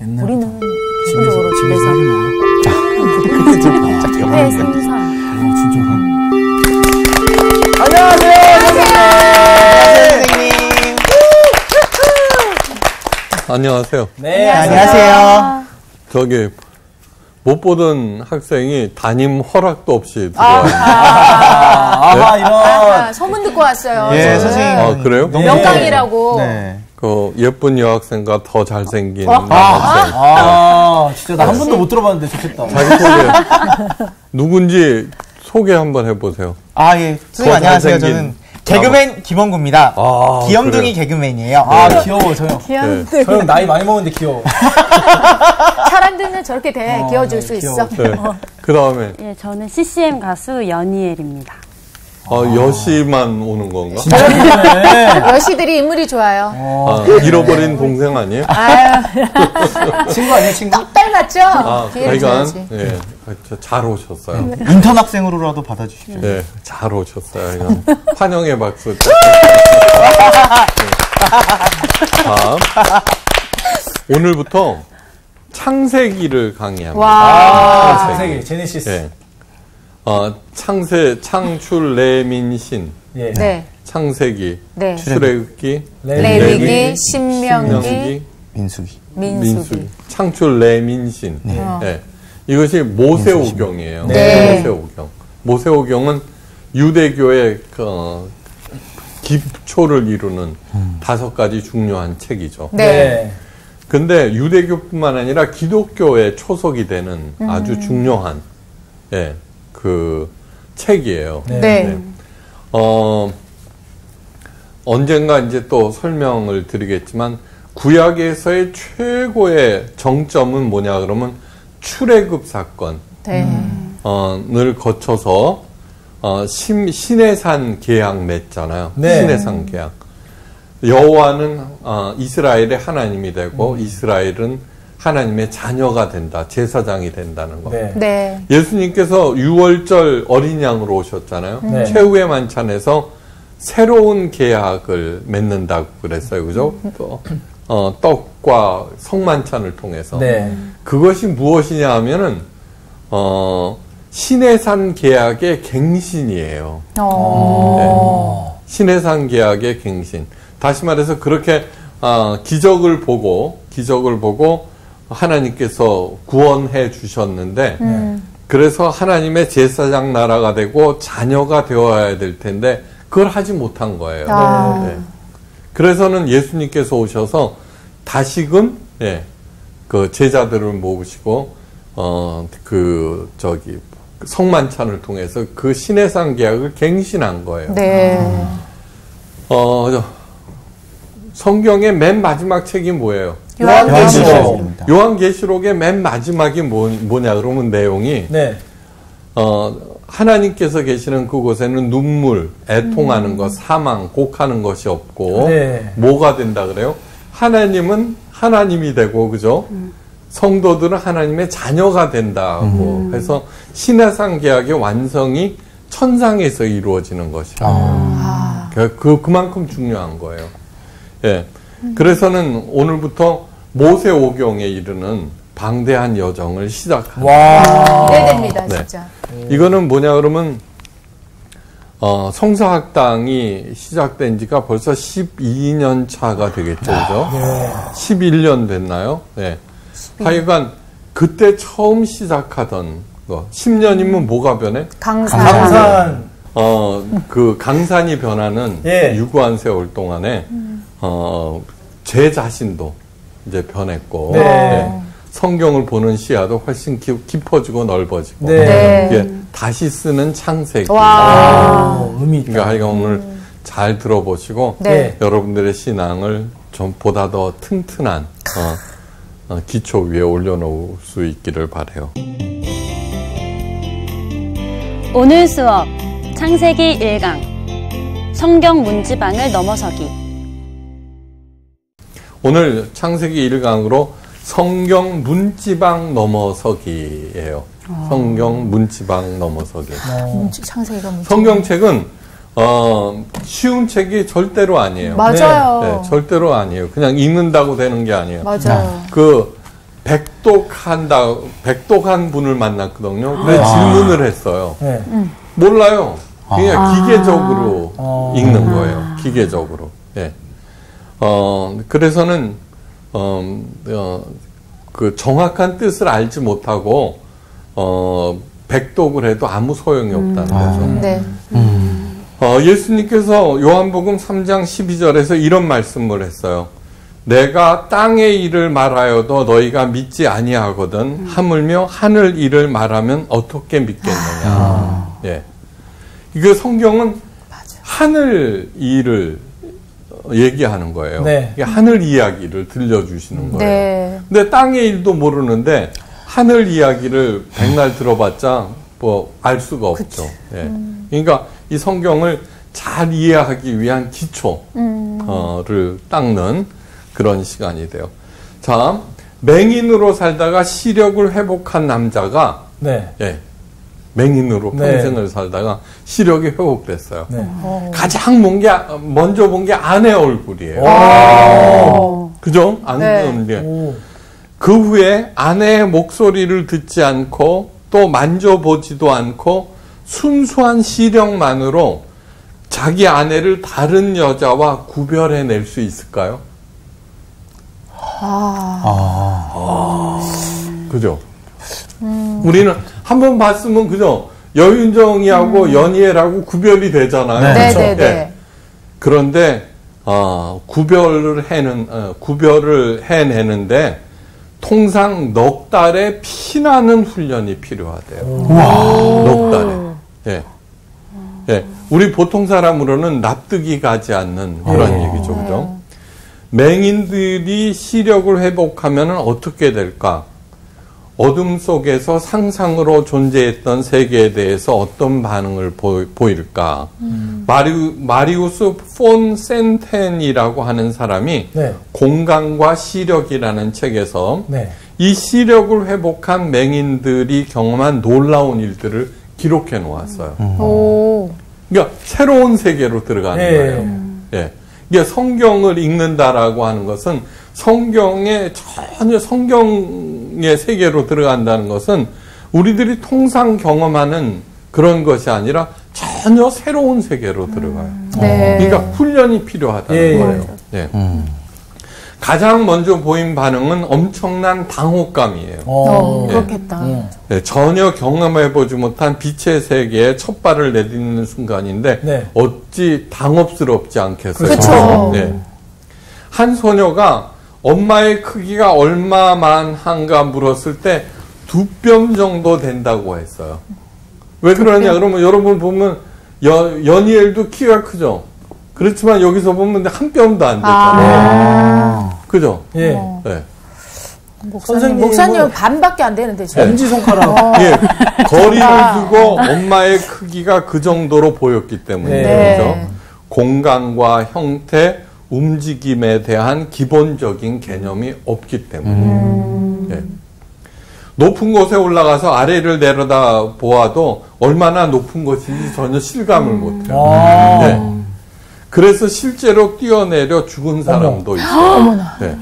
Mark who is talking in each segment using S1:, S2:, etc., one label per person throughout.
S1: 우리는 기본적으로 집에서 회 생선.
S2: 안녕하세요, 선생님.
S3: 안녕하세요.
S2: 네, 안녕하세요.
S3: 저기 못 보던 학생이 담임 허락도 없이 들어와요.
S1: 이런. 소문 듣고 왔어요.
S2: 예, 선생님.
S3: 아, 그래요?
S1: 명강이라고.
S2: 네.
S3: 그 예쁜 여학생과 더 잘생긴 남학생.
S2: 진짜 나 한 번도 못 들어봤는데 좋겠다.
S3: 자기 소개 누군지 소개 한번 해보세요.
S2: 예. 선생님 안녕하세요. 저는 개그맨 김원구입니다. 귀염둥이
S3: 그래요?
S2: 개그맨이에요.
S4: 귀여워, 저 형.
S1: 귀염둥이.
S4: 저 형 나이 많이 먹었는데 귀여워.
S1: 사람들은 저렇게 돼. 귀여워질 수 있어.
S3: 네. 그 다음에
S5: 예, 저는 CCM 가수 연희엘입니다.
S3: 여시만 오는 건가?
S1: 여시들이 인물이 좋아요.
S3: 잃어버린 동생 아니에요?
S4: 친구 아니에요, 친구?
S1: 딱 닮았죠? 기회를
S3: 하여간
S1: 줘야지.
S3: 예, 잘 오셨어요.
S2: 인턴 학생으로라도 받아주십시오.
S3: 네, 잘 오셨어요. 하여간 환영의 박수. 자, 오늘부터 창세기를 강의합니다.
S4: 창세기, 제네시스.
S3: 예. 창출, 레민신,
S4: 예.
S1: 네.
S3: 창세기,
S1: 네.
S3: 출애굽기,
S1: 레위기, 신명기,
S2: 민수기.
S3: 창출, 레민신. 네. 이것이 모세오경이에요.
S1: 네.
S3: 모세오경. 모세오경은 유대교의 기초를 이루는 5가지 중요한 책이죠.
S1: 네.
S3: 근데 유대교뿐만 아니라 기독교의 초석이 되는 아주 중요한 그 책이에요.
S1: 네.
S3: 언젠가 이제 또 설명을 드리겠지만 구약에서의 최고의 정점은 뭐냐 그러면 출애굽 사건 을 거쳐서 시내산 계약 맺잖아요.
S4: 네.
S3: 시내산 계약. 여호와는 이스라엘의 하나님이 되고 이스라엘은 하나님의 자녀가 된다. 제사장이 된다는 거.
S4: 네.
S1: 네.
S3: 예수님께서 6월절 어린 양으로 오셨잖아요.
S4: 네.
S3: 최후의 만찬에서 새로운 계약을 맺는다고 그랬어요. 그죠? 떡과 성만찬을 통해서.
S4: 네.
S3: 그것이 무엇이냐 하면은 시내산 계약의 갱신이에요. 네. 시내산 계약의 갱신. 다시 말해서 그렇게 기적을 보고 하나님께서 구원해 주셨는데 그래서 하나님의 제사장 나라가 되고 자녀가 되어야 될 텐데 그걸 하지 못한 거예요. 네. 그래서는 예수님께서 오셔서 다시금 그 제자들을 모으시고 성만찬을 통해서 그 시내산 계약을 갱신한 거예요.
S1: 네.
S3: 성경의 맨 마지막 책이 뭐예요?
S1: 요한계시록.
S3: 요한계시록의 맨 마지막이 뭐냐 그러면 내용이 하나님께서 계시는 그곳에는 눈물, 애통하는 것, 사망, 곡하는 것이 없고 뭐가 된다 그래요? 하나님은 하나님이 되고 그죠? 성도들은 하나님의 자녀가 된다고 해서 시내산 계약의 완성이 천상에서 이루어지는 것이에요. 그만큼 중요한 거예요. 예. 그래서는 오늘부터 모세오경에 이르는 방대한 여정을 시작합니다.
S1: 기대됩니다, 진짜.
S3: 이거는 뭐냐 그러면 성서학당이 시작된 지가 벌써 12년 차가 되겠죠, 그죠? 11년 됐나요? 네. 하여간 그때 처음 시작하던 거. 10년이면 뭐가 변해?
S1: 강산.
S3: 그 강산이 변하는 유구한 세월 동안에 제 자신도 이제 변했고 성경을 보는 시야도 훨씬 깊어지고 넓어지고 이게 다시 쓰는 창세기.
S4: 의미 있다.
S3: 그러니까 하여간 오늘 잘 들어보시고 여러분들의 신앙을 좀 보다 더 튼튼한 기초 위에 올려놓을 수 있기를 바라요.
S5: 오늘 수업 창세기 1강 성경 문지방을 넘어서기. 오늘
S3: 창세기 1강으로 성경 문지방 넘어서기예요. 성경 문지방 넘어서기.
S1: 창세기가 문지방.
S3: 성경책은 쉬운 책이 절대로 아니에요.
S1: 맞아요.
S3: 네, 절대로 아니에요. 그냥 읽는다고 되는 게 아니에요.
S1: 맞아요.
S3: 그 백독한 분을 만났거든요. 그래서 질문을 했어요.
S4: 네.
S3: 몰라요. 그냥 기계적으로 읽는 거예요. 기계적으로. 예. 그래서는, 그 정확한 뜻을 알지 못하고, 백독을 해도 아무 소용이 없다는 거죠.
S1: 네.
S3: 예수님께서 요한복음 3장 12절에서 이런 말씀을 했어요. 내가 땅의 일을 말하여도 너희가 믿지 아니하거든 하물며 하늘 일을 말하면 어떻게 믿겠느냐. 예. 이거 성경은 하늘 일을 얘기하는 거예요.
S4: 네.
S3: 하늘 이야기를 들려주시는 거예요.
S1: 네.
S3: 근데 땅의 일도 모르는데 하늘 이야기를 백날 들어봤자 뭐 알 수가 없죠. 예. 그러니까 이 성경을 잘 이해하기 위한 기초를 닦는 그런 시간이 돼요. 자, 맹인으로 살다가 시력을 회복한 남자가
S4: 네.
S3: 예, 맹인으로
S4: 네.
S3: 평생을 살다가 시력이 회복됐어요.
S4: 네.
S3: 가장 먼저 본 게 아내 얼굴이에요. 그죠? 아내 게. 그 후에 아내의 목소리를 듣지 않고 또 만져보지도 않고 순수한 시력만으로 자기 아내를 다른 여자와 구별해낼 수 있을까요? 그죠? 우리는 한번 봤으면 그죠? 여윤정이하고 연희애라고 구별이 되잖아요.
S1: 네,
S3: 그렇죠?
S1: 네, 네.
S3: 그런데 구별을 해내는데 통상 넉 달의 피나는 훈련이 필요하대요. 넉 달에. 예. 예. 우리 보통 사람으로는 납득이 가지 않는 그런 얘기죠. 그죠? 맹인들이 시력을 회복하면 어떻게 될까? 어둠 속에서 상상으로 존재했던 세계에 대해서 어떤 반응을 보일까? 마리우스 폰 센텐이라고 하는 사람이
S4: 네.
S3: 공간과 시력이라는 책에서
S4: 네.
S3: 이 시력을 회복한 맹인들이 경험한 놀라운 일들을 기록해 놓았어요.
S1: 오.
S3: 그러니까 새로운 세계로 들어가는
S4: 네.
S3: 거예요. 예. 이게 성경을 읽는다라고 하는 것은 성경의 세계로 들어간다는 것은 우리들이 통상 경험하는 그런 것이 아니라 전혀 새로운 세계로 들어가요.
S1: 네.
S3: 그러니까 훈련이 필요하다는 거예요. 예. 가장 먼저 보인 반응은 엄청난 당혹감이에요.
S1: 그렇겠다.
S3: 네, 전혀 경험해보지 못한 빛의 세계에 첫 발을 내딛는 순간인데
S4: 네.
S3: 어찌 당혹스럽지 않겠어요?
S1: 그쵸.
S3: 네. 한 소녀가 엄마의 크기가 얼마만 한가 물었을 때 2뼘 정도 된다고 했어요. 왜 그러냐? 그러면 여러분 보면 연희엘도 키가 크죠? 그렇지만 여기서 보면 한 뼘도 안 됐잖아요. 그죠?
S4: 예.
S3: 네.
S1: 목사님은 반밖에 안 되는데 지금.
S4: 엄지손가락.
S3: 예, 거리를 두고 엄마의 크기가 그 정도로 보였기 때문에
S4: 네.
S3: 그죠? 공간과 형태, 움직임에 대한 기본적인 개념이 없기 때문에 예. 높은 곳에 올라가서 아래를 내려다 보아도 얼마나 높은 것인지 전혀 실감을 못해요. 예. 그래서 실제로 뛰어내려 죽은 사람도 있어요. 네.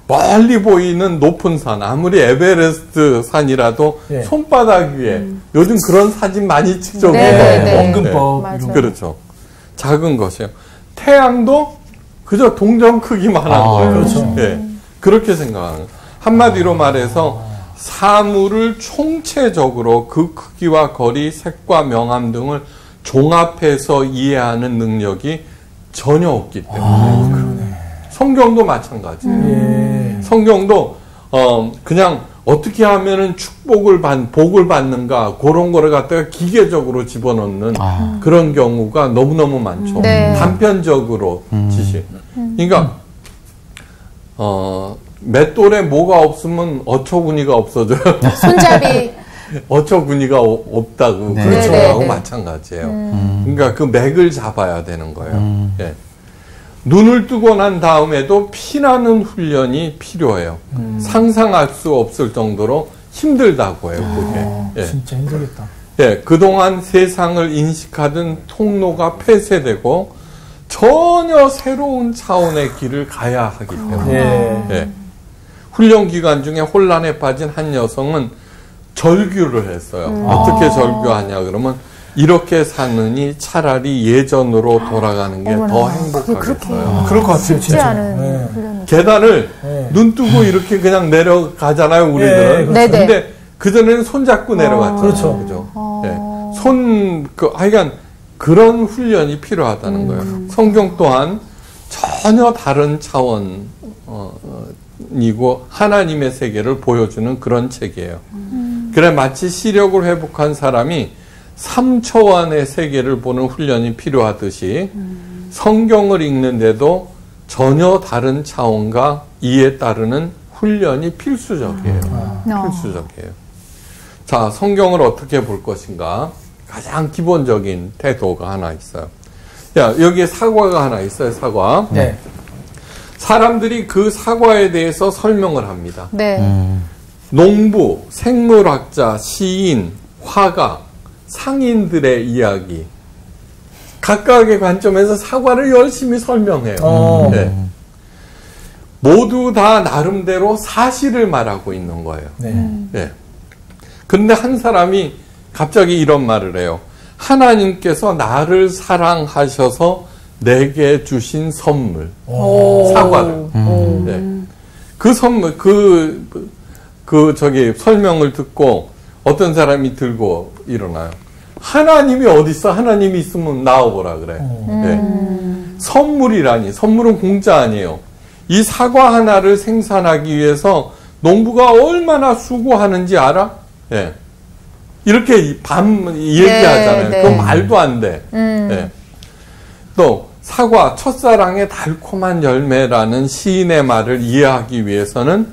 S3: 멀리 보이는 높은 산, 아무리 에베레스트 산이라도
S4: 네.
S3: 손바닥 위에 요즘 그런 사진 많이 찍죠.
S1: 네.
S4: 원근법.
S1: 맞아요.
S3: 그렇죠. 작은 것이에요. 태양도 그저 동전 크기만 한 거예요.
S4: 그렇죠.
S3: 예. 그렇게 생각하는 거예요. 한마디로 말해서 사물을 총체적으로 그 크기와 거리, 색과 명암 등을 종합해서 이해하는 능력이 전혀 없기 때문에 성경도 마찬가지예요. 성경도 그냥 어떻게 하면은 복을 받는가 그런 거를 갖다가 기계적으로 집어넣는 그런 경우가 너무너무 많죠.
S1: 네.
S3: 단편적으로 지시. 그러니까 맷돌에 뭐가 없으면 어처구니가 없어져요.
S1: 손잡이.
S3: 어처구니가 없다고
S2: 네.
S3: 그렇죠.
S1: 네,
S3: 하고
S1: 네.
S3: 마찬가지예요. 그러니까 그 맥을 잡아야 되는 거예요. 예. 눈을 뜨고 난 다음에도 피나는 훈련이 필요해요. 상상할 수 없을 정도로 힘들다고 해요. 그게. 예.
S4: 진짜 힘들겠다.
S3: 예, 그동안 세상을 인식하던 통로가 폐쇄되고 전혀 새로운 차원의 길을 가야 하기 때문에
S4: 예.
S3: 예. 훈련 기간 중에 혼란에 빠진 한 여성은 절규를 했어요. 어떻게 절규하냐 그러면 이렇게 사느니 차라리 예전으로 돌아가는 게 더 행복하겠어요.
S4: 그럴 것 같아요,
S1: 쉽지
S4: 진짜.
S1: 않은 훈련이.
S3: 계단을
S4: 네.
S3: 눈 뜨고 이렇게 그냥 내려가잖아요, 우리들은.
S4: 네,
S1: 그렇죠.
S3: 근데 그전에는 손 잡고 내려갔죠.
S4: 그렇죠.
S3: 그죠? 네. 하여간 그런 훈련이 필요하다는 거예요. 성경 또한 전혀 다른 차원이고 하나님의 세계를 보여주는 그런 책이에요. 그래 마치 시력을 회복한 사람이 3차원의 세계를 보는 훈련이 필요하듯이 성경을 읽는데도 전혀 다른 차원과 이에 따르는 훈련이 필수적이에요. 필수적이에요. 자, 성경을 어떻게 볼 것인가? 가장 기본적인 태도가 하나 있어요. 야, 여기에 사과가 하나 있어요, 사과.
S4: 네.
S3: 사람들이 그 사과에 대해서 설명을 합니다.
S1: 네.
S3: 농부, 생물학자, 시인, 화가, 상인들의 이야기. 각각의 관점에서 사과를 열심히 설명해요. 네. 모두 다 나름대로 사실을 말하고 있는 거예요. 네. 근데 한 사람이 갑자기 이런 말을 해요. 하나님께서 나를 사랑하셔서 내게 주신 선물. 사과를. 네. 그 선물, 설명을 듣고 어떤 사람이 들고 일어나요. 하나님이 어딨어? 하나님이 있으면 나와보라 그래. 네. 선물이라니. 선물은 공짜 아니에요. 이 사과 하나를 생산하기 위해서 농부가 얼마나 수고하는지 알아? 네. 이렇게 얘기하잖아요.
S1: 네.
S3: 그건 말도 안 돼. 네. 또 사과, 첫사랑의 달콤한 열매라는 시인의 말을 이해하기 위해서는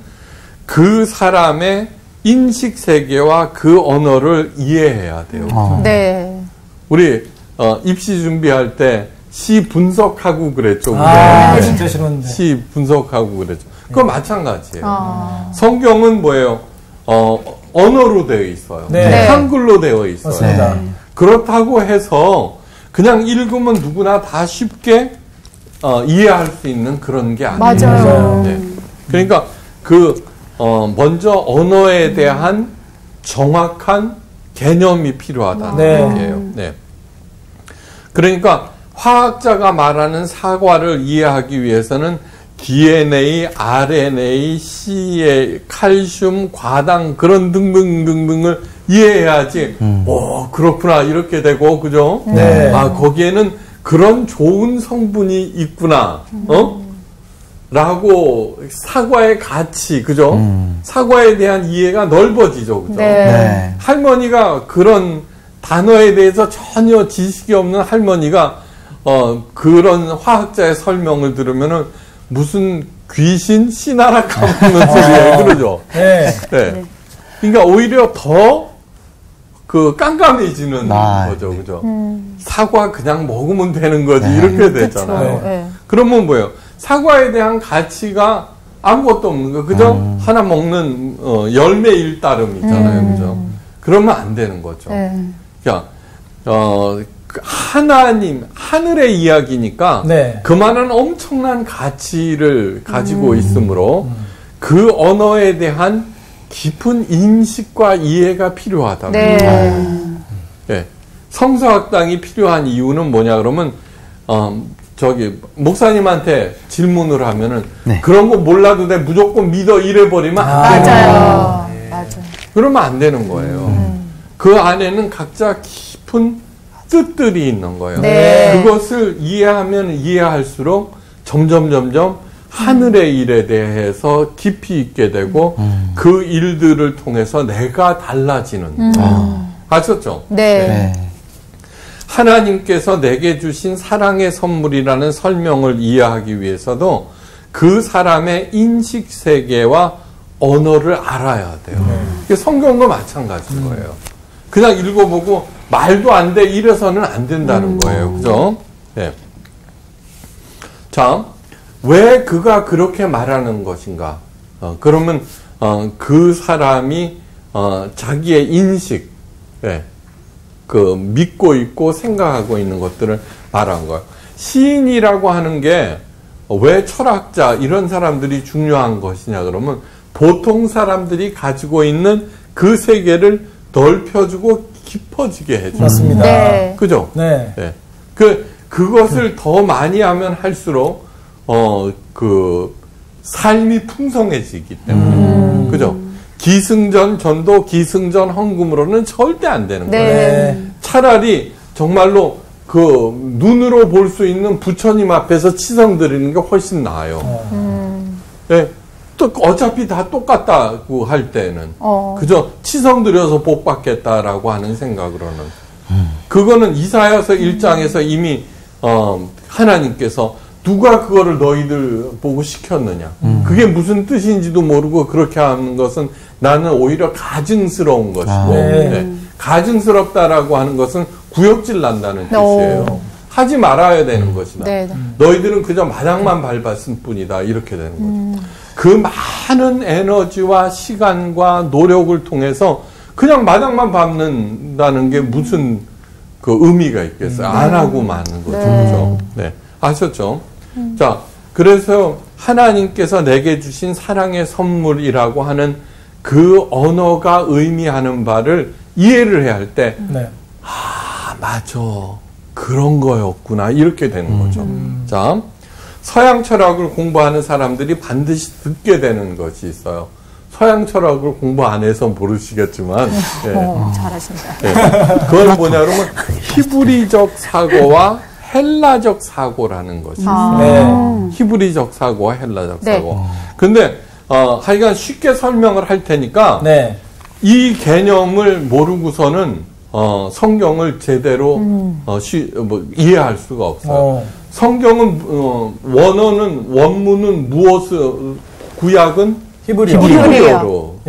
S3: 그 사람의 인식 세계와 그 언어를 이해해야 돼요.
S1: 네.
S3: 우리 입시 준비할 때 시 분석하고 그랬죠.
S4: 아,
S3: 네.
S4: 진짜 싫었는데.
S3: 시 분석하고 그랬죠. 그거 마찬가지예요. 성경은 뭐예요? 언어로 되어 있어요.
S4: 네.
S3: 한글로 되어 있어요.
S4: 맞습니다.
S3: 그렇다고 해서 그냥 읽으면 누구나 다 쉽게 이해할 수 있는 그런 게 아니에요.
S1: 맞아요.
S3: 네. 그러니까 먼저 언어에 대한 정확한 개념이 필요하다는 얘기예요. 네. 그러니까 화학자가 말하는 사과를 이해하기 위해서는 DNA, RNA, CA, 칼슘, 과당 그런 등등등등을 이해해야지. 오, 그렇구나 이렇게 되고 그죠?
S4: 네.
S3: 아, 거기에는 그런 좋은 성분이 있구나. 라고 사과의 가치, 그죠? 사과에 대한 이해가 넓어지죠, 그죠?
S1: 네.
S3: 할머니가 그런 단어에 대해서 전혀 지식이 없는 할머니가 그런 화학자의 설명을 들으면은 무슨 귀신 씨나라 까먹는 소리예요, 그러죠?
S4: 네.
S3: 네. 그러니까 오히려 더 깜깜해지는 거죠, 그죠? 사과 그냥 먹으면 되는 거지, 이렇게 되잖아요.
S1: 네.
S3: 그러면 뭐예요? 사과에 대한 가치가 아무것도 없는 거, 그죠? 하나 먹는 열매일 따름이잖아요, 그죠? 그러면 안 되는 거죠. 그러니까 하나님, 하늘의 이야기니까
S4: 네.
S3: 그만한 엄청난 가치를 가지고 있으므로 그 언어에 대한 깊은 인식과 이해가 필요하다는 거예요. 네. 성서학당이 필요한 이유는 뭐냐 그러면 목사님한테 질문을 하면은 그런 거 몰라도 돼 무조건 믿어 이래 버리면 안 되는 거예요.
S1: 맞아요.
S3: 그러면 안 되는 거예요. 그 안에는 각자 깊은 뜻들이 있는 거예요.
S1: 네.
S3: 그것을 이해하면 이해할수록 점점 하늘의 일에 대해서 깊이 있게 되고 그 일들을 통해서 내가 달라지는 거예요. 아셨죠?
S1: 네.
S3: 하나님께서 내게 주신 사랑의 선물이라는 설명을 이해하기 위해서도 그 사람의 인식 세계와 언어를 알아야 돼요. 이게 성경도 마찬가지인 거예요. 그냥 읽어보고 말도 안 돼 이래서는 안 된다는 거예요. 그죠? 네. 자, 왜 그가 그렇게 말하는 것인가? 그러면 그 사람이 자기의 인식, 믿고 있고 생각하고 있는 것들을 말한 거예요. 시인이라고 하는 게 왜 철학자 이런 사람들이 중요한 것이냐 그러면 보통 사람들이 가지고 있는 그 세계를 넓혀주고 깊어지게 해줘요.
S4: 맞습니다.
S1: 네.
S3: 그죠?
S4: 네.
S3: 네. 그것을 더 많이 하면 할수록, 삶이 풍성해지기 때문에. 그죠? 기승전 전도, 기승전 헌금으로는 절대 안 되는 거예요.
S1: 네.
S3: 차라리 정말로 눈으로 볼 수 있는 부처님 앞에서 치성 드리는 게 훨씬 나아요. 네. 또 어차피 다 똑같다고 할 때는. 그저 치성 드려서 복 받겠다라고 하는 생각으로는. 그거는 이사야서 1장에서 이미, 하나님께서 누가 그거를 너희들 보고 시켰느냐. 그게 무슨 뜻인지도 모르고 그렇게 하는 것은 나는 오히려 가증스러운 것이고, 네. 가증스럽다라고 하는 것은 구역질 난다는 뜻이에요. 하지 말아야 되는 것이다.
S1: 네.
S3: 너희들은 그저 마당만 밟았을 뿐이다. 이렇게 되는 거죠. 그 많은 에너지와 시간과 노력을 통해서 그냥 마당만 밟는다는 게 무슨 의미가 있겠어요. 안 하고 마는 거죠. 그렇죠? 네. 아셨죠? 자, 그래서 하나님께서 내게 주신 사랑의 선물이라고 하는 그 언어가 의미하는 바를 이해를 해야 할 때,
S4: 네.
S3: 맞아. 그런 거였구나. 이렇게 되는 거죠. 자, 서양 철학을 공부하는 사람들이 반드시 듣게 되는 것이 있어요. 서양 철학을 공부 안 해서 모르시겠지만,
S1: 잘하신다.
S3: 그건 뭐냐 그러면 히브리적 사고와 헬라적 사고라는 것이 있어요. 히브리적 사고와 헬라적 사고. 근데 하여간 쉽게 설명을 할 테니까 이 개념을 모르고서는 성경을 제대로 이해할 수가 없어요. 성경은 원문은 무엇을 구약은 히브리어로.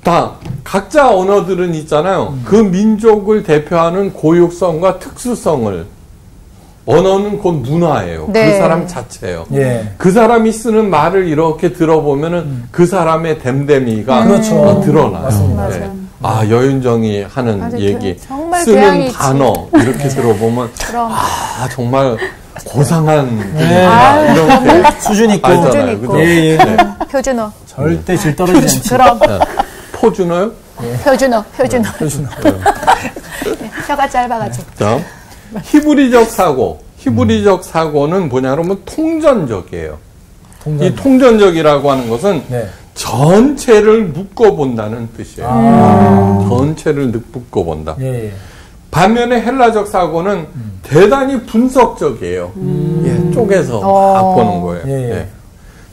S3: 다 각자 언어들은 있잖아요. 그 민족을 대표하는 고유성과 특수성을 언어는 곧 문화예요. 그 사람 자체예요. 그 사람이 쓰는 말을 이렇게 들어보면은 그 사람의 댐댐이가 드러나요. 여윤정이 하는 얘기, 쓰는 단어 이렇게 들어보면 정말 고상한 이렇게
S4: 수준 있고
S3: 알잖아요. 그죠?
S1: 표준어.
S4: 절대 질 떨어지지 않지.
S1: 그럼
S3: 포준어요?
S1: 표준어. 혀가 짧아가지고.
S3: 자, 히브리적 사고는 뭐냐 그러면 통전적이에요. 이 통전적이라고 하는 것은 전체를 묶어본다는 뜻이에요. 전체를 묶어본다. 반면에 헬라적 사고는 대단히 분석적이에요. 쪼개서 막 보는 거예요.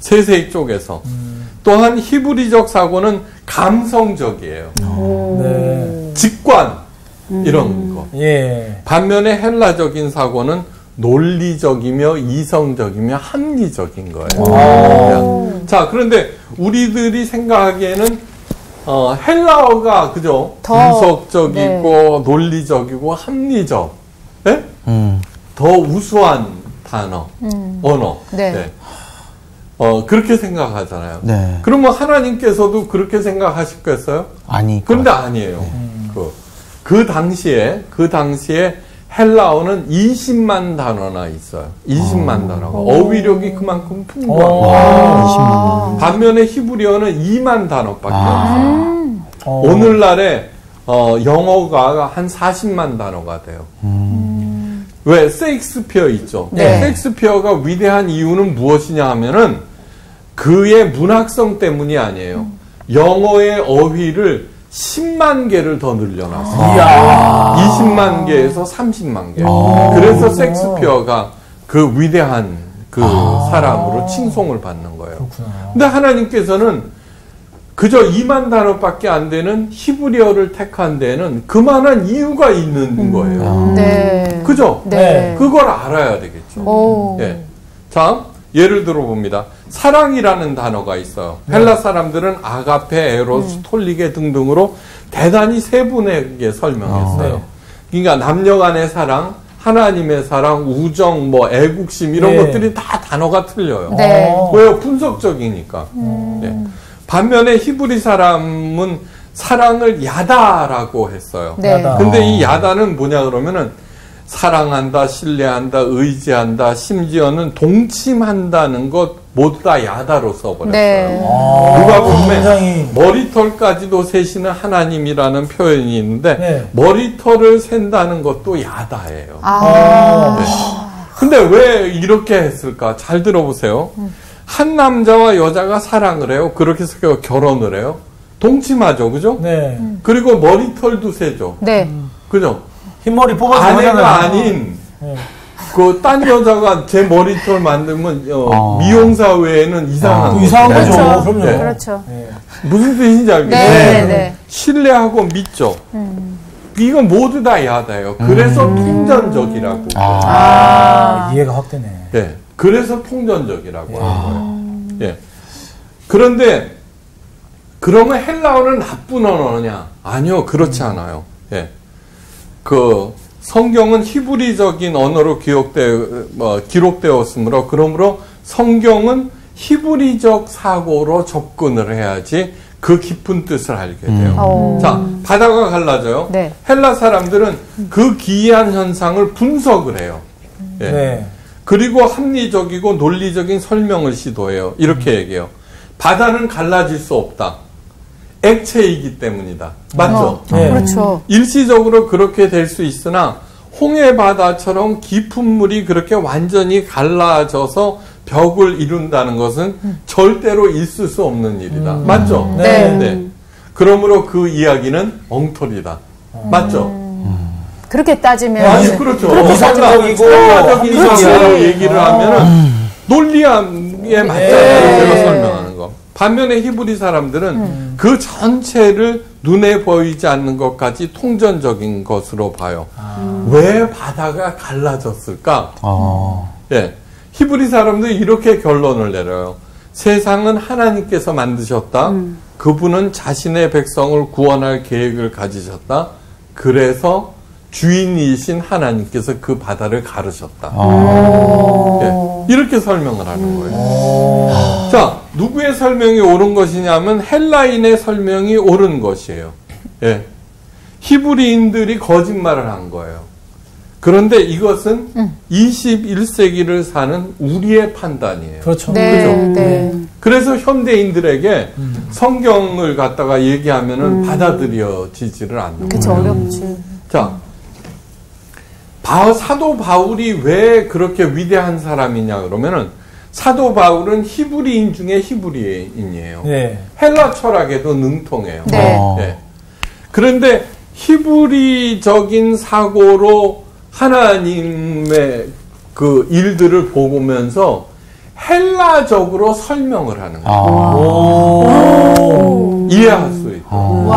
S3: 세세히 쪼개서. 또한 히브리적 사고는 감성적이에요. 직관 이런 거. 반면에 헬라적인 사고는 논리적이며 이성적이며 합리적인 거예요. 자, 그런데 우리들이 생각하기에는 헬라어가 그죠? 분석적이고 논리적이고 합리적, 더 우수한 단어, 언어. 그렇게 생각하잖아요. 그러면 하나님께서도 그렇게 생각하셨겠어요? 그런데 아니에요. 그 당시에 헬라어는 20만 단어나 있어요. 20만 단어가. 어휘력이 그만큼 풍부한 거예요. 반면에 히브리어는 2만 단어밖에 없어요. 오늘날에 영어가 한 40만 단어가 돼요. 왜? 셰익스피어 있죠. 셰익스피어가 위대한 이유는 무엇이냐 하면은 그의 문학성 때문이 아니에요. 영어의 어휘를 10만 개를 더 늘려놨어요. 20만 개에서 30만 개. 그래서 셰익스피어가 그 위대한 그 사람으로 칭송을 받는 거예요. 근데 하나님께서는 그저 2만 단어밖에 안 되는 히브리어를 택한 데는 그만한 이유가 있는 거예요. 그죠? 그걸 알아야 되겠죠. 자, 예를 들어 봅니다. 사랑이라는 단어가 있어요. 헬라 사람들은 아가페, 에로스, 톨리게 등등으로 대단히 세분하게 설명했어요. 그러니까 남녀 간의 사랑, 하나님의 사랑, 우정, 애국심 이런 것들이 다 단어가 틀려요. 왜요? 분석적이니까. 반면에 히브리 사람은 사랑을 야다라고 했어요. 근데 이 야다는 뭐냐 그러면은 사랑한다, 신뢰한다, 의지한다, 심지어는 동침한다는 것 모두 다 야다로 써버렸어요.
S1: 네.
S3: 누가 보면
S4: 굉장히
S3: 머리털까지도 세시는 하나님이라는 표현이 있는데
S4: 네.
S3: 머리털을 센다는 것도 야다예요.
S1: 아.
S3: 네. 근데 왜 이렇게 했을까? 잘 들어보세요. 한 남자와 여자가 사랑을 해요. 그렇게 해서 결혼을 해요. 동침하죠, 그죠?
S4: 네.
S3: 그리고 머리털도 세죠.
S1: 네.
S3: 그죠?
S4: 흰머리 뽑아서
S3: 아내가
S4: 하잖아요.
S3: 아닌
S4: 네.
S3: 그 딴 여자가 제 머리털 만들면 미용사 외에는 이상한
S4: 이상한
S3: 거죠.
S4: 거죠.
S1: 그렇죠.
S4: 그럼요.
S3: 네.
S1: 그렇죠.
S4: 네.
S3: 무슨 뜻인지 알겠죠?
S1: 네, 네.
S3: 신뢰하고 믿죠. 이건 모두 다 야다예요. 그래서 통전적이라고.
S4: 이해가 확 되네.
S3: 예. 그래서 통전적이라고 하는 거예요. 예. 그런데 그러면 헬라어는 나쁜 언어냐? 아니요, 그렇지 않아요. 예. 그 성경은 히브리적인 언어로 기록되었으므로 그러므로 성경은 히브리적 사고로 접근을 해야지 그 깊은 뜻을 알게 돼요. 자, 바다가 갈라져요.
S1: 네.
S3: 헬라 사람들은 그 기이한 현상을 분석을 해요. 예.
S4: 네.
S3: 그리고 합리적이고 논리적인 설명을 시도해요. 이렇게 얘기해요. 바다는 갈라질 수 없다. 액체이기 때문이다. 맞죠?
S4: 네.
S1: 그렇죠.
S3: 일시적으로 그렇게 될 수 있으나 홍해 바다처럼 깊은 물이 그렇게 완전히 갈라져서 벽을 이룬다는 것은 절대로 있을 수 없는 일이다. 맞죠?
S1: 네.
S3: 그러므로 그 이야기는 엉터리다. 맞죠?
S1: 그렇게 따지면.
S3: 아니, 그렇죠.
S4: 이상적이고
S3: 철학적인
S1: 그렇지.
S3: 이상으로 얘기를 하면은 논리에 맞잖아요. 제가 설명하는 거. 반면에 히브리 사람들은 그 전체를 눈에 보이지 않는 것까지 통전적인 것으로 봐요. 왜 바다가 갈라졌을까? 예. 히브리 사람들이 이렇게 결론을 내려요. 세상은 하나님께서 만드셨다. 그분은 자신의 백성을 구원할 계획을 가지셨다. 그래서 주인이신 하나님께서 그 바다를 가르셨다. 예. 이렇게 설명을 하는 거예요. 자, 누구의 설명이 옳은 것이냐면 헬라인의 설명이 옳은 것이에요. 예. 히브리인들이 거짓말을 한 거예요. 그런데 이것은 21세기를 사는 우리의 판단이에요.
S4: 그렇죠.
S1: 네.
S3: 그죠?
S1: 네.
S3: 그래서 현대인들에게 성경을 갖다가 얘기하면은 받아들여지지를 않는 거예요.
S1: 그쵸, 어렵지.
S3: 자, 사도 바울이 왜 그렇게 위대한 사람이냐 그러면은 사도 바울은 히브리인 중에 히브리인이에요.
S4: 네.
S3: 헬라 철학에도 능통해요.
S1: 네.
S3: 네. 그런데 히브리적인 사고로 하나님의 그 일들을 보면서 헬라적으로 설명을 하는 거예요. 이해할 수 있고.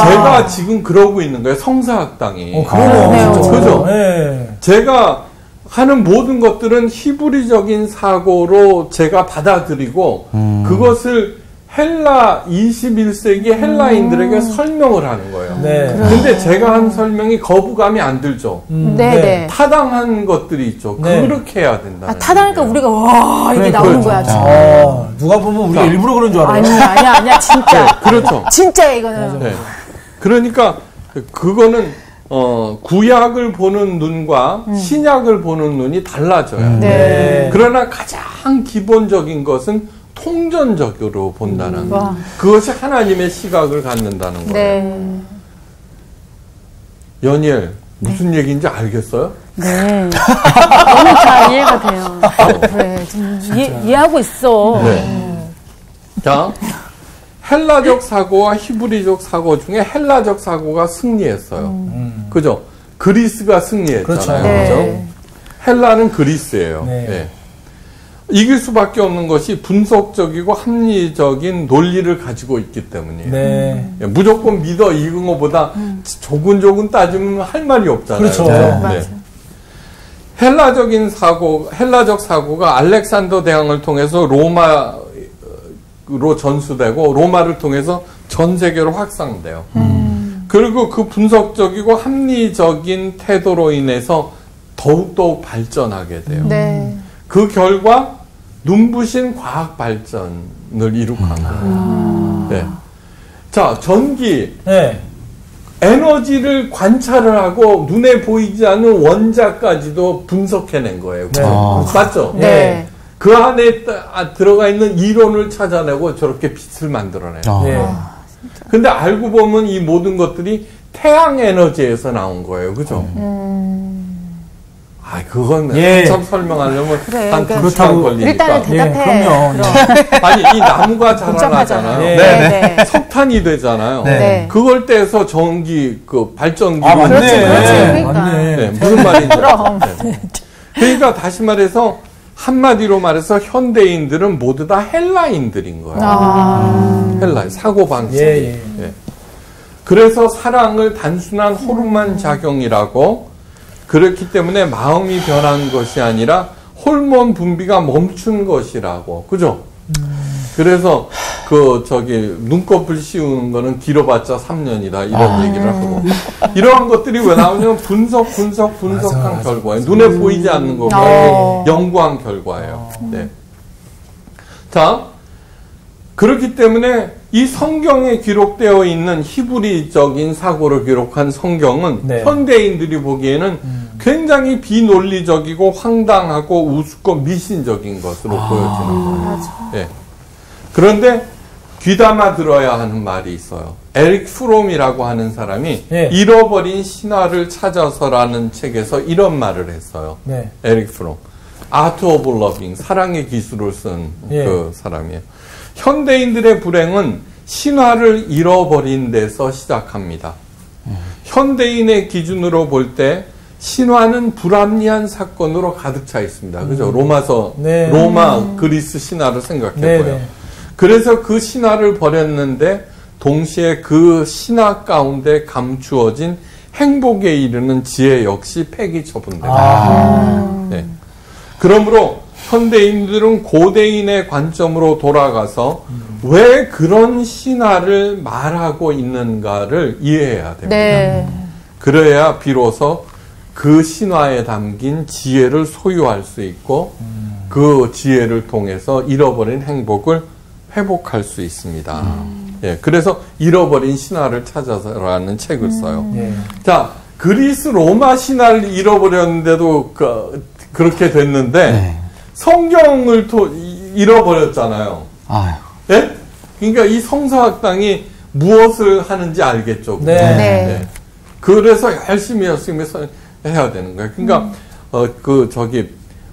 S3: 제가 지금 그러고 있는 거예요. 성사학당이.
S4: 그러네요. 진짜.
S3: 그죠?
S4: 네.
S3: 제가 하는 모든 것들은 히브리적인 사고로 제가 받아들이고 그것을 헬라 21세기 헬라인들에게 설명을 하는 거예요.
S4: 네.
S3: 근데 제가 한 설명이 거부감이 안 들죠.
S1: 네네.
S3: 타당한 것들이 있죠.
S4: 네.
S3: 그렇게 해야 된다.
S1: 타다니까 우리가, 와, 이게 나오는 거야.
S4: 누가 보면 우리가 일부러 그런 줄 알아요.
S1: 아니야, 진짜.
S3: 그렇죠.
S1: 진짜 이거는.
S3: 네. 그러니까 그거는 구약을 보는 눈과 신약을 보는 눈이 달라져요.
S1: 네.
S3: 그러나 가장 기본적인 것은 통전적으로 본다는 그것이 하나님의 시각을 갖는다는 거예요.
S1: 네.
S3: 연희엘 무슨 얘기인지 알겠어요?
S5: 네. 너무 잘 이해가 돼요.
S1: 그래, 좀 이해하고 있어.
S3: 네. 자, 헬라적 사고와 히브리적 사고 중에 헬라적 사고가 승리했어요. 그죠? 그리스가 승리했잖아요.
S4: 그렇죠.
S3: 그죠?
S1: 네.
S3: 헬라는 그리스예요.
S4: 네.
S3: 네. 이길 수밖에 없는 것이 분석적이고 합리적인 논리를 가지고 있기 때문이에요.
S4: 네.
S3: 무조건 믿어 이긴 것보다 조근조근 따지면 할 말이 없잖아요.
S4: 그렇죠.
S3: 네. 헬라적 사고가 알렉산더 대왕을 통해서 로마로 전수되고 로마를 통해서 전 세계로 확산돼요. 그리고 그 분석적이고 합리적인 태도로 인해서 더욱더욱 발전하게 돼요.
S1: 네.
S3: 그 결과 눈부신 과학 발전을 이룩한 거예요. 네. 자, 전기,
S4: 네.
S3: 에너지를 관찰을 하고 눈에 보이지 않는 원자까지도 분석해낸 거예요.
S4: 네.
S3: 맞죠?
S1: 네.
S3: 그 안에 들어가 있는 이론을 찾아내고 저렇게 빛을 만들어내요.
S4: 네.
S3: 근데 알고 보면 이 모든 것들이 태양 에너지에서 나온 거예요. 그죠? 그건 참 설명하려면 한 2시간 걸리니까.
S1: 일단은 대답해.
S4: 그럼요.
S3: 아니, 이 나무가 자라나잖아요.
S1: 네.
S3: 석탄이 되잖아요.
S1: 네.
S3: 그걸 떼서 전기, 발전기.
S4: 맞네.
S1: 그렇지. 그러니까.
S4: 맞네.
S3: 네, 무슨 말인지.
S1: 그럼.
S3: 그러니까 다시 말해서, 한마디로 말해서 현대인들은 모두 다 헬라인들인 거예요. 헬라인, 사고방식.
S4: 예.
S3: 그래서 사랑을 단순한 호르몬 작용이라고, 그렇기 때문에 마음이 변한 것이 아니라 호르몬 분비가 멈춘 것이라고. 그죠? 그래서 눈꺼풀 씌우는 거는 길어봤자 3년이다. 이런 얘기를 하고. 이러한 것들이 왜 나오냐면 분석한 결과예요. 눈에 보이지 않는 거가 연구한 결과예요. 네. 자, 그렇기 때문에 이 성경에 기록되어 있는 히브리적인 사고를 기록한 성경은 현대인들이 보기에는 굉장히 비논리적이고 황당하고 우습고 미신적인 것으로 보여지는 거예요. 네. 그런데 귀담아 들어야 하는 말이 있어요. 에릭 프롬이라고 하는 사람이 잃어버린 신화를 찾아서라는 책에서 이런 말을 했어요. 에릭 프롬. Art of Loving, 사랑의 기술을 쓴 그 사람이에요. 현대인들의 불행은 신화를 잃어버린 데서 시작합니다. 현대인의 기준으로 볼 때 신화는 불합리한 사건으로 가득 차 있습니다. 그죠? 로마, 그리스 신화를 생각해보요. 그래서 그 신화를 버렸는데 동시에 그 신화 가운데 감추어진 행복에 이르는 지혜 역시 폐기 처분됩니다. 네. 그러므로 현대인들은 고대인의 관점으로 돌아가서 왜 그런 신화를 말하고 있는가를 이해해야 됩니다. 그래야 비로소 그 신화에 담긴 지혜를 소유할 수 있고 그 지혜를 통해서 잃어버린 행복을 회복할 수 있습니다. 그래서 잃어버린 신화를 찾아서라는 책을 써요. 자, 그리스 로마 신화를 잃어버렸는데도 그렇게 됐는데 성경을 잃어버렸잖아요. 예? 그러니까 이 성서학당이 무엇을 하는지 알겠죠. 그래서 열심히 해야 되는 거예요. 그러니까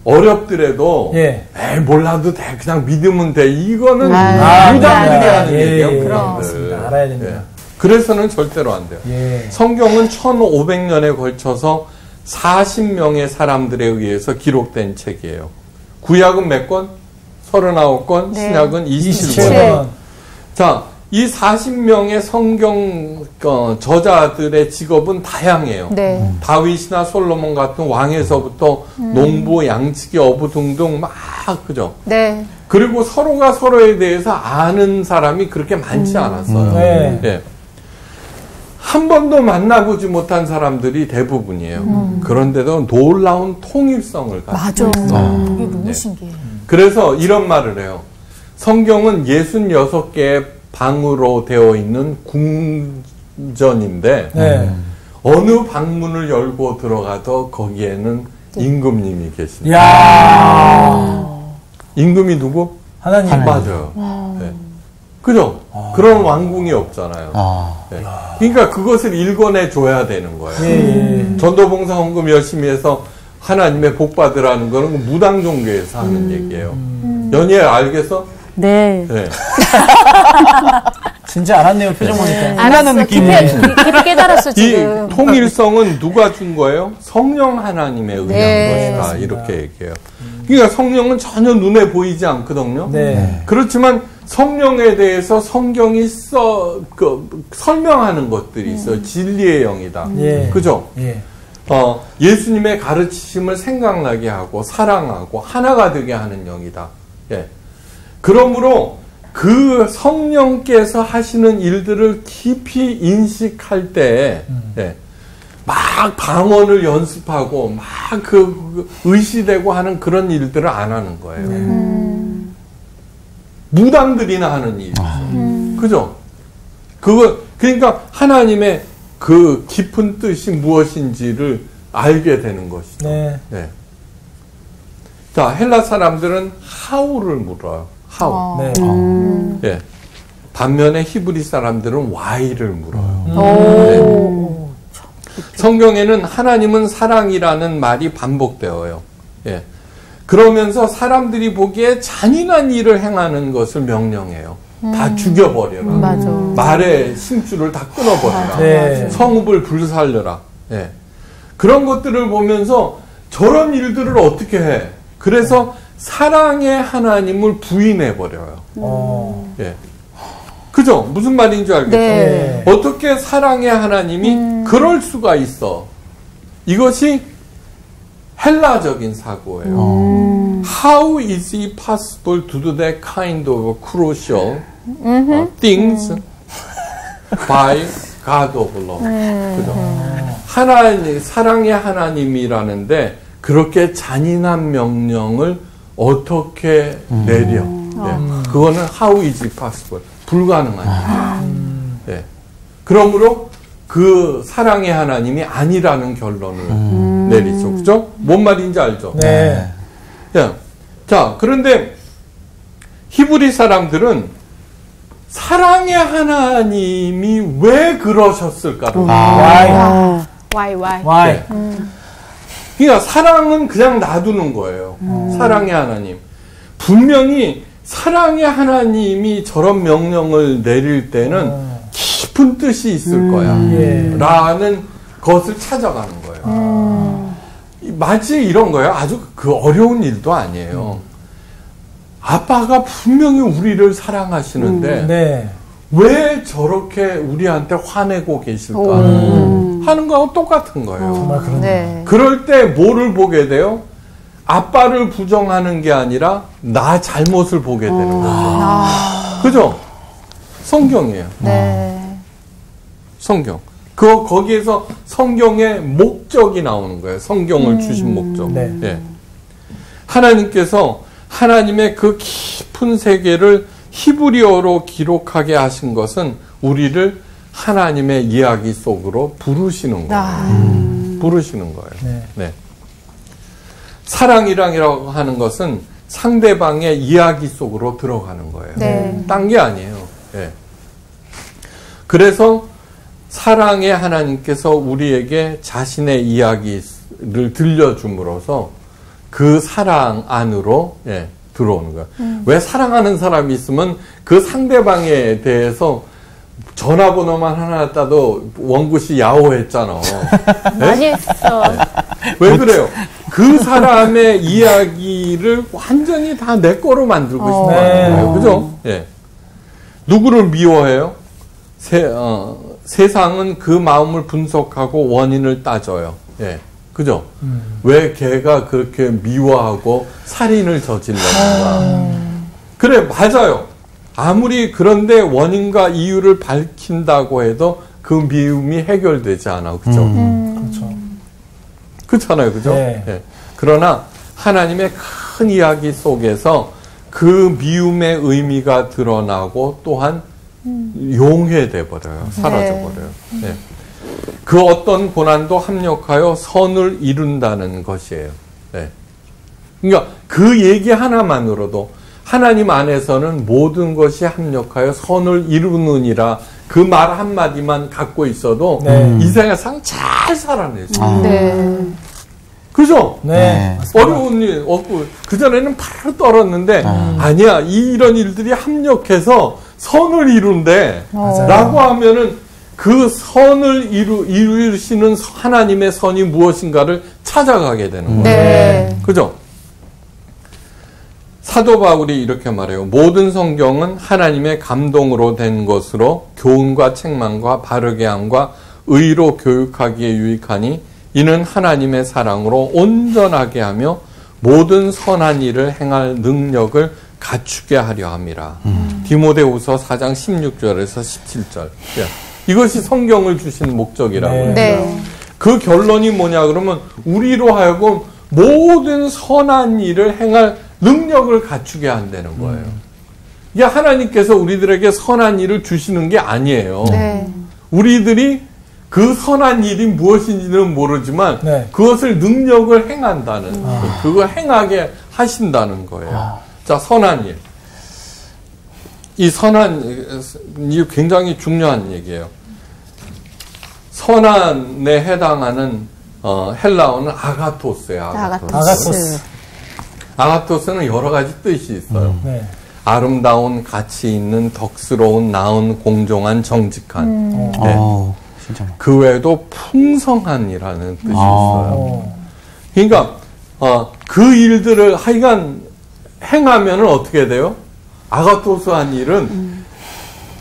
S3: 어렵더라도 몰라도 돼, 그냥 믿으면 돼. 이거는 무당들이 하는 얘기예요.
S4: 맞습니다. 알아야 됩니다.
S3: 그래서는 절대로 안 돼요. 성경은 1500년에 걸쳐서 40명의 사람들에 의해서 기록된 책이에요. 구약은 몇 권? 39권, 신약은 27권. 자, 이 40명의 성경 저자들의 직업은 다양해요. 다윗이나 솔로몬 같은 왕에서부터 농부, 양치기, 어부 등등 그죠? 그리고 서로가 서로에 대해서 아는 사람이 그렇게 많지 않았어요. 한 번도 만나보지 못한 사람들이 대부분이에요. 그런데도 놀라운 통일성을 가지고 있어요.
S1: 그게 너무 신기해.
S3: 그래서 이런 말을 해요. 성경은 66개의 방으로 되어 있는 궁전인데 어느 방문을 열고 들어가도 거기에는 임금님이 계십니다. 임금이 누구?
S4: 하나님.
S3: 맞아요. 그죠? 그런 왕궁이 없잖아요. 그러니까 그것을 읽어내 줘야 되는 거예요. 전도봉사 헌금 열심히 해서 하나님의 복 받으라는 거는 무당 종교에서 하는 얘기예요. 연희야 알겠어?
S5: 네.
S4: 진짜 알았네요. 표정 보니까.
S1: 알았는 느낌이. 깊이 깨달았어 지금.
S3: 이 통일성은 누가 준 거예요? 성령 하나님에 의한 것이다. 이렇게 얘기해요. 그러니까 성령은 전혀 눈에 보이지 않거든요. 그렇지만 성령에 대해서 성경이 설명하는 것들이 있어요. 진리의 영이다. 그죠? 예수님의 가르치심을 생각나게 하고 사랑하고 하나가 되게 하는 영이다. 그러므로 그 성령께서 하시는 일들을 깊이 인식할 때 막 방언을 연습하고 막 의시되고 하는 그런 일들을 안 하는 거예요. 무당들이나 하는 일이죠. 그죠? 그러니까 하나님의 그 깊은 뜻이 무엇인지를 알게 되는 것이죠. 자, 헬라 사람들은 how를 물어요. how.
S4: 네.
S3: 예. 반면에 히브리 사람들은 why를 물어요. 네. 성경에는 하나님은 사랑이라는 말이 반복되어요. 예. 그러면서 사람들이 보기에 잔인한 일을 행하는 것을 명령해요. 다 죽여버려라.
S1: 맞아.
S3: 말의 심줄을 다 끊어버려라.
S4: 네.
S3: 성읍을 불살려라. 예. 그런 것들을 보면서 저런 일들을 어떻게 해? 그래서 사랑의 하나님을 부인해버려요. 예. 그죠? 무슨 말인지 알겠죠?
S1: 네.
S3: 어떻게 사랑의 하나님이 그럴 수가 있어? 이것이 헬라적인 사고예요. How is it possible to do that kind of crucial things by God of love? 그죠? 하나님, 사랑의 하나님이라는데 그렇게 잔인한 명령을 어떻게 내려? 예. 그거는 how is it possible? 불가능한 일이에요. 예. 그러므로 그 사랑의 하나님이 아니라는 결론을 내리죠. 그죠? 뭔 말인지 알죠?
S4: 네.
S3: 예. 자, 그런데 히브리 사람들은 사랑의 하나님이 왜 그러셨을까를
S4: Why?
S3: 네. 그러니까 사랑은 그냥 놔두는 거예요. 사랑의 하나님. 분명히 사랑의 하나님이 저런 명령을 내릴 때는 깊은 뜻이 있을 거야. 라는 것을 찾아가는 거예요. 마치 이런 거예요. 아주 그 어려운 일도 아니에요. 아빠가 분명히 우리를 사랑하시는데
S4: 네.
S3: 왜 저렇게 우리한테 화내고 계실까 하는 거하고 똑같은 거예요.
S4: 정말 그런.
S1: 네.
S3: 그럴 때 뭐를 보게 돼요? 아빠를 부정하는 게 아니라 나 잘못을 보게 되는 거죠. 그죠? 성경이에요.
S1: 네.
S3: 성경. 거기에서 성경의 목적이 나오는 거예요. 성경을 주신 목적.
S4: 네.
S3: 예. 하나님께서 하나님의 그 깊은 세계를 히브리어로 기록하게 하신 것은 우리를 하나님의 이야기 속으로 부르시는 거예요. 부르시는 거예요.
S4: 네.
S3: 네. 사랑이라고 하는 것은 상대방의 이야기 속으로 들어가는 거예요.
S1: 네.
S3: 딴 게 아니에요. 예. 그래서 사랑의 하나님께서 우리에게 자신의 이야기를 들려줌으로써 그 사랑 안으로 들어오는 거예요. 왜 사랑하는 사람이 있으면 그 상대방에 대해서 전화번호만 하나 따도 원굿이 야호했잖아.
S5: 많이 했어.
S3: 왜 그래요? 그 사람의 이야기를 완전히 다 내 거로 만들고 싶어하는 거예요. 그죠? 예. 누구를 미워해요? 세상은 그 마음을 분석하고 원인을 따져요. 예. 그죠? 왜 걔가 그렇게 미워하고 살인을 저질렀는가? 그래, 맞아요. 아무리 그런데 원인과 이유를 밝힌다고 해도 그 미움이 해결되지 않아. 그죠?
S4: 그렇죠.
S3: 그렇잖아요. 그죠?
S4: 네.
S3: 예. 그러나 하나님의 큰 이야기 속에서 그 미움의 의미가 드러나고 또한 용해돼 버려요. 사라져 버려요. 네. 그 어떤 고난도 합력하여 선을 이룬다는 것이에요. 네. 그러니까 그 얘기 하나만으로도 하나님 안에서는 모든 것이 합력하여 선을 이루느니라 그 말 한마디만 갖고 있어도 이 세상 잘 살아낼 수 있어요.
S1: 네.
S3: 그죠?
S4: 네.
S3: 어려운 일 없고 그전에는 바로 떨었는데 아니야 이런 일들이 합력해서 선을 이룬대 라고 하면은 그 선을 이루시는 하나님의 선이 무엇인가를 찾아가게 되는 거예요.
S1: 네.
S3: 그죠? 사도 바울이 이렇게 말해요. 모든 성경은 하나님의 감동으로 된 것으로 교훈과 책망과 바르게 함과 의로 교육하기에 유익하니 이는 하나님의 사랑으로 온전하게 하며 모든 선한 일을 행할 능력을 갖추게 하려 함이라. 디모데후서 4장 16절에서 17절. 이것이 성경을 주신 목적이라고 해요.
S1: 네.
S3: 그 결론이 뭐냐 그러면 우리로 하여금 모든 선한 일을 행할 능력을 갖추게 한다는 거예요. 이게 하나님께서 우리들에게 선한 일을 주시는 게 아니에요.
S1: 네.
S3: 우리들이 그 선한 일이 무엇인지는 모르지만
S4: 네.
S3: 그것을 능력을 행한다는 그거 행하게 하신다는 거예요. 자, 선한 일. 이 선한 일 굉장히 중요한 얘기예요. 선한에 해당하는 헬라어는 아가토스예요.
S4: 아가토스.
S3: 아가토스는 여러 가지 뜻이 있어요.
S4: 네.
S3: 아름다운, 가치 있는, 덕스러운, 나은, 공정한, 정직한. 네.
S2: 진짜.
S3: 그 외에도 풍성한이라는 뜻이 있어요. 그러니까 그 일들을 하여간 행하면은 어떻게 돼요? 아가토스한 일은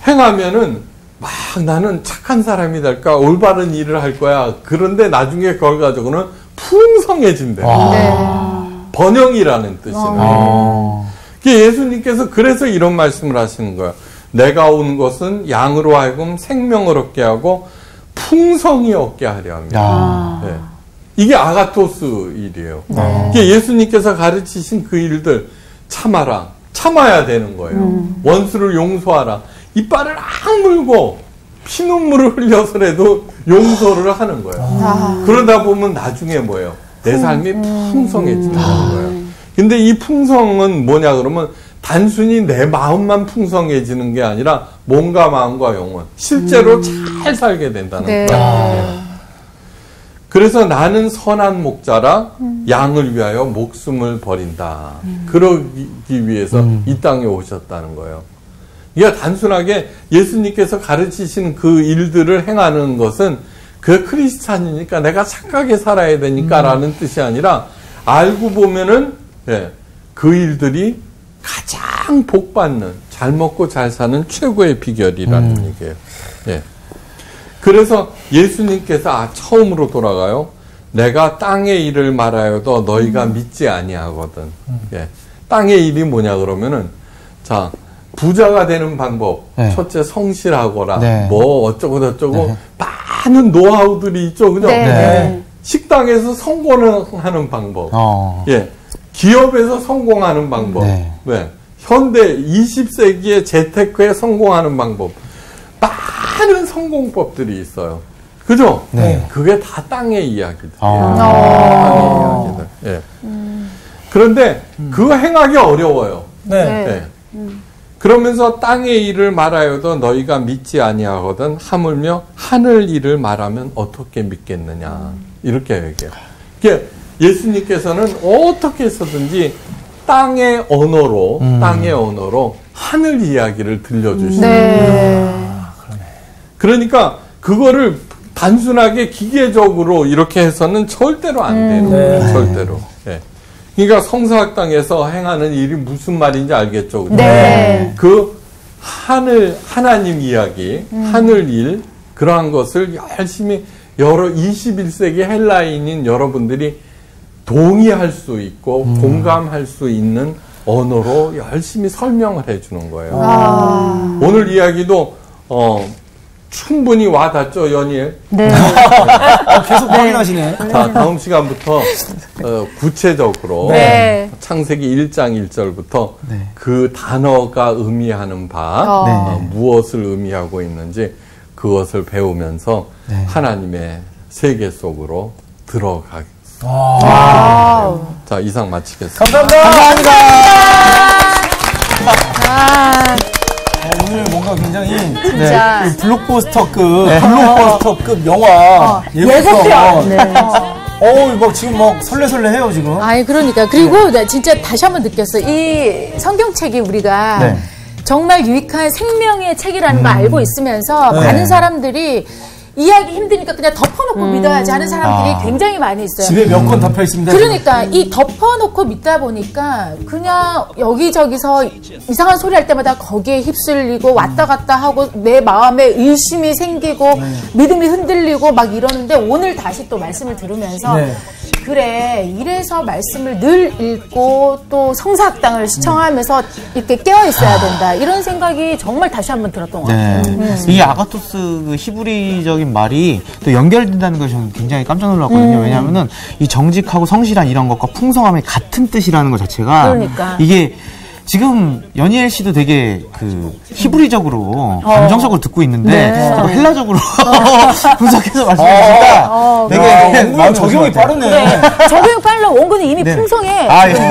S3: 행하면은 막 나는 착한 사람이 될까, 올바른 일을 할 거야. 그런데 나중에 결과적으로는 풍성해진대. 번영이라는 뜻이에요. 예수님께서 그래서 이런 말씀을 하시는 거예요. 내가 온 것은 양으로 하여금 생명을 얻게 하고 풍성히 얻게 하려 합니다. 네. 이게 아가토스 일이에요. 예수님께서 가르치신 그 일들 참아라. 참아야 되는 거예요. 원수를 용서하라. 이빨을 악물고 피눈물을 흘려서라도 용서를 하는 거예요. 그러다 보면 나중에 뭐예요? 내 삶이 풍성해지는 거예요. 근데 이 풍성은 뭐냐 그러면 단순히 내 마음만 풍성해지는 게 아니라 몸과 마음과 영혼 실제로 잘 살게 된다는 거예요. 그래서 나는 선한 목자라 양을 위하여 목숨을 버린다. 그러기 위해서 이 땅에 오셨다는 거예요. 이게 단순하게 예수님께서 가르치신 그 일들을 행하는 것은 그 크리스찬이니까 내가 착하게 살아야 되니까 라는 뜻이 아니라 알고 보면은 그 일들이 가장 복받는, 잘 먹고 잘 사는 최고의 비결이라는 얘기예요. 예. 그래서 예수님께서 처음으로 돌아가요. 내가 땅의 일을 말하여도 너희가 믿지 아니하거든. 예. 땅의 일이 뭐냐 그러면은 자 부자가 되는 방법.
S2: 네.
S3: 첫째 성실하거라.
S2: 네.
S3: 뭐 어쩌고 저쩌고
S2: 네.
S3: 많은 노하우들이 있죠, 그죠?
S1: 네.
S3: 식당에서 성공하는 방법. 예. 기업에서 성공하는 방법.
S2: 네.
S3: 네. 현대 20세기의 재테크에 성공하는 방법. 많은 성공법들이 있어요. 그죠?
S2: 네.
S3: 그게 다 땅의 이야기들.
S2: 아.
S3: 땅의 이야기들. 예. 그런데 그거 행하기 어려워요.
S4: 네.
S3: 예. 그러면서 땅의 일을 말하여도 너희가 믿지 아니하거든 하물며 하늘 일을 말하면 어떻게 믿겠느냐. 이렇게 얘기해요. 그러니까 예수님께서는 어떻게 해서든지 땅의 언어로 하늘 이야기를 들려주시는 거예요. 그러니까 그거를 단순하게 기계적으로 이렇게 해서는 절대로 안 되는 거예요. 절대로. 예. 그러니까 성서학당에서 행하는 일이 무슨 말인지 알겠죠? 그죠?
S1: 네.
S3: 그 하나님 이야기, 하늘 일, 그러한 것을 열심히 21세기 헬라인인 여러분들이 동의할 수 있고 공감할 수 있는 언어로 열심히 설명을 해주는 거예요. 오늘 이야기도 충분히 와닿죠, 연일?
S1: 네.
S4: 계속 확인하시네.
S3: 자, 다음 시간부터 구체적으로
S1: 네.
S3: 창세기 1장 1절부터
S2: 네.
S3: 그 단어가 의미하는 바 무엇을 의미하고 있는지 그것을 배우면서 하나님의 세계 속으로 들어가겠습니다. 자, 이상 마치겠습니다.
S4: 감사합니다. 오늘 뭔가 굉장히
S1: 진짜.
S4: 블록버스터급 영화
S1: 예고편.
S4: 막 지금 막 설레설레해요 지금.
S1: 아니 그러니까 그리고 나 진짜 다시 한번 느꼈어. 이 성경책이 우리가 정말 유익한 생명의 책이라는 거 알고 있으면서 많은 사람들이 이해하기 힘드니까 그냥 덮어놓고 믿어야지 하는 사람들이 굉장히 많이 있어요.
S4: 집에 몇 권 덮여 있습니다.
S1: 그러니까 이 덮어놓고 믿다 보니까 그냥 여기저기서 이상한 소리 할 때마다 거기에 휩쓸리고 왔다 갔다 하고 내 마음에 의심이 생기고 믿음이 흔들리고 막 이러는데 오늘 다시 또 말씀을 들으면서 그래 이래서 말씀을 늘 읽고 또 성사학당을 시청하면서 이렇게 깨어 있어야 된다 이런 생각이 정말 다시 한번 들었던 것 같아요.
S2: 이 아가토스 그 히브리적인 말이 또 연결된다는 것이 저는 굉장히 깜짝 놀랐거든요. 왜냐하면은 이 정직하고 성실한 이런 것과 풍성함이 같은 뜻이라는 것 자체가
S1: 그러니까.
S2: 이게 지금 연희엘 씨도 되게 그 히브리적으로 감정적으로 듣고 있는데 자꾸 헬라적으로 분석해서 말씀하시니까 되게
S4: 마음 적용이 빠르네.
S1: 적용이 빨라. 원근이 이미
S2: 네.
S1: 풍성해.
S2: 예.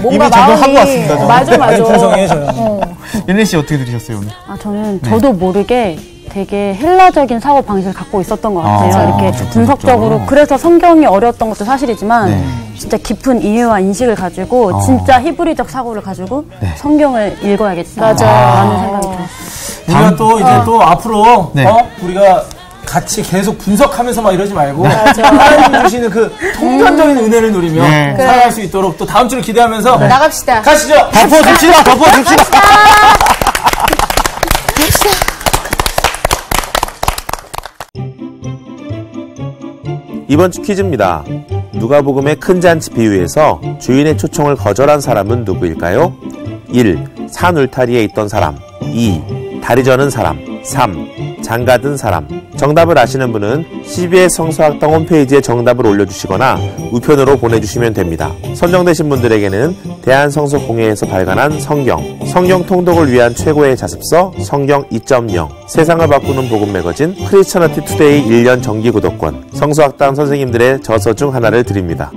S1: 뭔가
S2: 이미 적용하고 왔습니다. 저는.
S1: 맞아.
S4: 많이 풍성해져요.
S2: 연희엘 씨 어떻게 들으셨어요 오늘?
S5: 저는 저도 모르게 되게 헬라적인 사고 방식을 갖고 있었던 것 같아요. 이렇게
S2: 좋죠,
S5: 분석적으로.
S2: 좋죠.
S5: 그래서 성경이 어려웠던 것도 사실이지만
S2: 네.
S5: 진짜 깊은 이해와 인식을 가지고 진짜 히브리적 사고를 가지고 성경을 읽어야겠다라는 생각이 들었어요.
S4: 우리가 또 이제 또 앞으로
S2: 네.
S4: 우리가 같이 계속 분석하면서 막 이러지 말고 하나님 주시는 그 통전적인 은혜를 누리며
S2: 네.
S4: 살아갈 수 있도록 또 다음 주를 기대하면서
S1: 나갑시다.
S4: 가시죠.
S2: 덮어줍시다.
S6: 이번 주 퀴즈입니다. 누가복음의 큰 잔치 비유에서 주인의 초청을 거절한 사람은 누구일까요? 1. 산 울타리에 있던 사람. 2. 다리 저는 사람. 3. 장가든 사람. 정답을 아시는 분은 CBS 성서학당 홈페이지에 정답을 올려주시거나 우편으로 보내주시면 됩니다. 선정되신 분들에게는 대한성서공회에서 발간한 성경 통독을 위한 최고의 자습서 성경 2.0, 세상을 바꾸는 복음 매거진 크리스처너티 투데이 1년 정기 구독권, 성서학당 선생님들의 저서 중 하나를 드립니다.